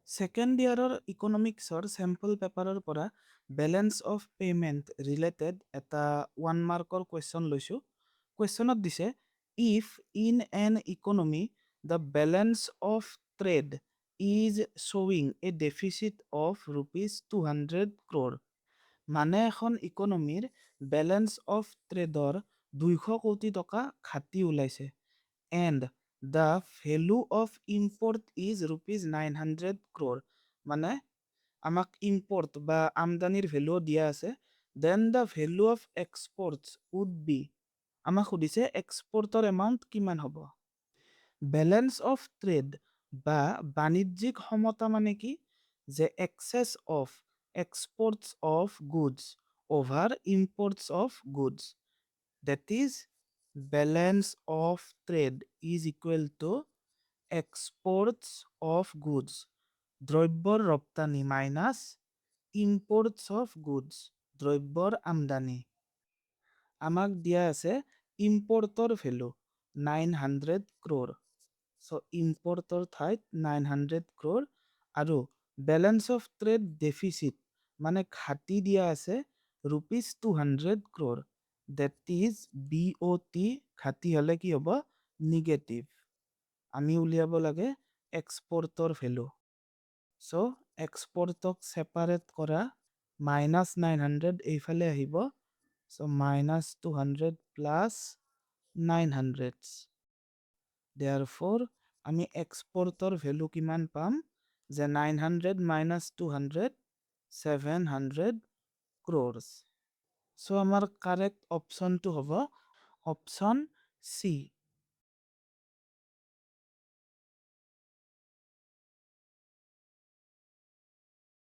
Second year economics sample paper pora balance of payment related eta 1 mark question loisu. Question dise if in an economy the balance of trade is showing a deficit of rupees 200 crore. মানে এখন ইকনমিৰ balance of ট্ৰেডৰ 200 কোটি টকা ঘাটি ওলাইছে and the value of import is rupees 900 crore মানে আমাক import বা আমদানিৰ ভ্যালু দিয়া আছে then the value of exports would be আমাক সুধিছে এক্সপোৰ্টৰ এমাউন্ট কিমান হ'ব বেলেঞ্চ অফ ট্ৰেড বা বাণিজ্যিক সমতা মানে কি যে access of exports of goods over imports of goods that is balance of trade is equal to exports of goods দ্ৰব্যৰ ৰপ্তানি মাইনাছ imports of goods দ্ৰব্যৰ আমদানি আমাক দিয়া আছে ইম্পৰ্টৰ ভ্যালু 900 crore so ইম্পৰ্টৰ ঠাইত 900 crore আৰু বেলেঞ্চ অফ ট্ৰেড ডেফিচিট মানে ঘাটি দিয়া আছে rupees 200 crore that is BOT ঘাটি হলে কি হ'ব নিগেটিভ আমি উলিয়াব লাগে এক্সপোৰ্টৰ ভ্যালু so এক্সপোৰ্টক সেপাৰেট কৰা -900 এইফালে আহিব so -200 plus 900 therefore আমি এক্সপোৰ্টৰ ভ্যালু কিমান পাম যে 900 minus 200 700 crores so আমাৰ কাৰেক্ট অপশন টু হ'ব অপশন সি